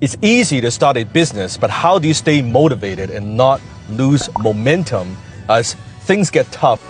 It's easy to start a business, but how do you stay motivated and not lose momentum as things get tough?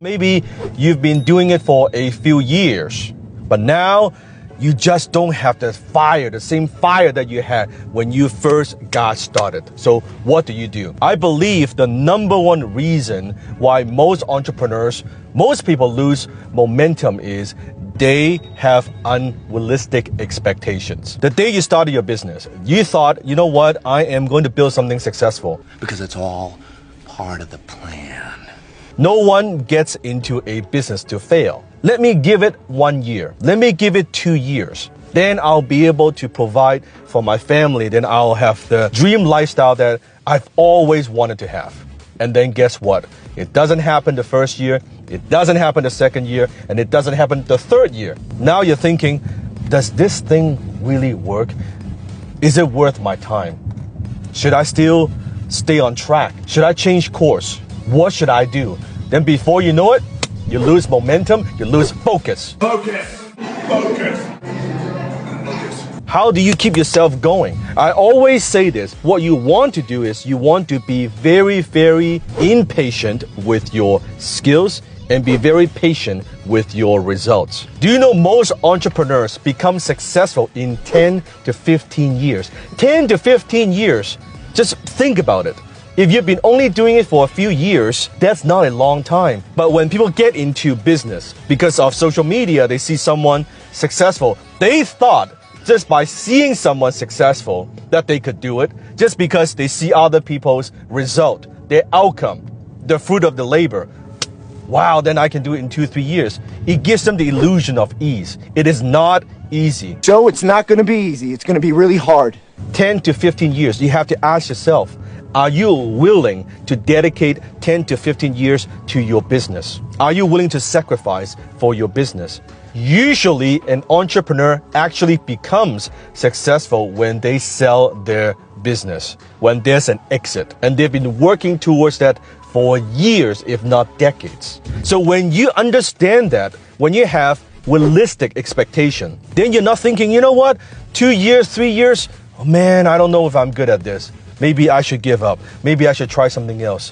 Maybe you've been doing it for a few years, but now you just don't have the fire, the same fire that you had when you first got started. So what do? I believe the number one reason why most entrepreneurs, most people lose momentum is they have unrealistic expectations. The day you started your business, you thought, you know what, I am going to build something successful. Because it's all part of the plan. No one gets into a business to fail. Let me give it 1 year. Let me give it 2 years. Then I'll be able to provide for my family. Then I'll have the dream lifestyle that I've always wanted to have. And then guess what? It doesn't happen the first year. It doesn't happen the second year. And it doesn't happen the third year. Now you're thinking, does this thing really work? Is it worth my time? Should I still stay on track? Should I change course? What should I do? Then before you know it, you lose momentum, you lose focus. Focus. How do you keep yourself going? I always say this. What you want to do is you want to be very, very impatient with your skills and be very patient with your results. Do you know most entrepreneurs become successful in 10 to 15 years? 10 to 15 years. Just think about it. If you've been only doing it for a few years, that's not a long time. But when people get into business, because of social media, they see someone successful. They thought just by seeing someone successful that they could do it, just because they see other people's result, their outcome, the fruit of the labor. Wow, then I can do it in 2-3 years. It gives them the illusion of ease. It is not easy. Joe, it's not going to be easy. It's going to be really hard. 10 to 15 years, you have to ask yourself, are you willing to dedicate 10 to 15 years to your business? Are you willing to sacrifice for your business? Usually, an entrepreneur actually becomes successful when they sell their business, when there's an exit, and they've been working towards that for years, if not decades. So when you understand that, when you have realistic expectation, then you're not thinking, you know what, 2 years, 3 years, oh man, I don't know if I'm good at this. Maybe I should give up. Maybe I should try something else.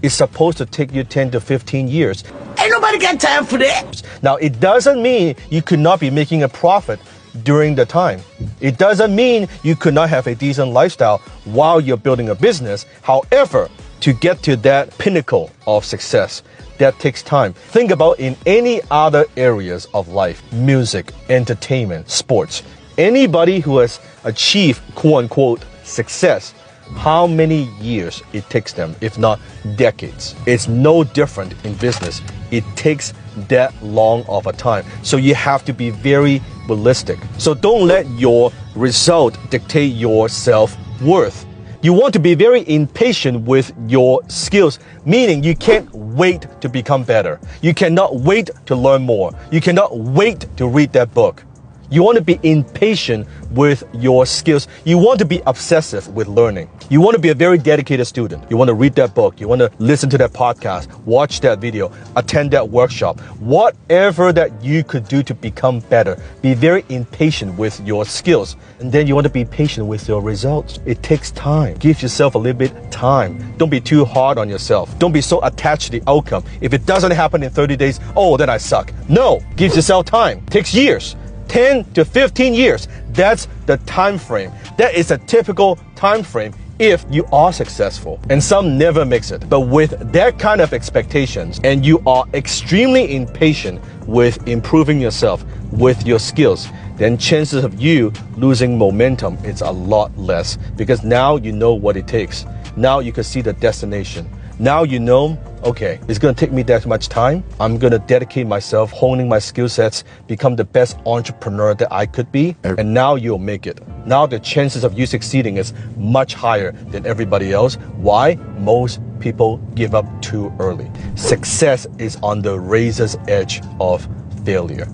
It's supposed to take you 10 to 15 years. Ain't nobody got time for that. Now, it doesn't mean you could not be making a profit during the time. It doesn't mean you could not have a decent lifestyle while you're building a business. However, to get to that pinnacle of success, that takes time. Think about in any other areas of life, music, entertainment, sports. Anybody who has achieved quote-unquote success, how many years it takes them, if not decades. It's no different in business. It takes that long of a time. So you have to be very realistic. So don't let your result dictate your self-worth. You want to be very impatient with your skills, meaning you can't wait to become better. You cannot wait to learn more. You cannot wait to read that book. You want to be impatient with your skills. You want to be obsessive with learning. You want to be a very dedicated student. You want to read that book. You want to listen to that podcast, watch that video, attend that workshop. Whatever that you could do to become better, be very impatient with your skills. And then you want to be patient with your results. It takes time. Give yourself a little bit time. Don't be too hard on yourself. Don't be so attached to the outcome. If it doesn't happen in 30 days, oh, then I suck. No, give yourself time. It takes years. 10 to 15 years. That's the time frame. That is a typical time frame if you are successful. And some never makes it. But with that kind of expectations, and you are extremely impatient with improving yourself, with your skills, then chances of you losing momentum is a lot less, because now you know what it takes. Now you can see the destination. Now you know, okay, it's going to take me that much time. I'm going to dedicate myself, honing my skill sets, become the best entrepreneur that I could be. And now you'll make it. Now the chances of you succeeding is much higher than everybody else. Why? Most people give up too early. Success is on the razor's edge of failure.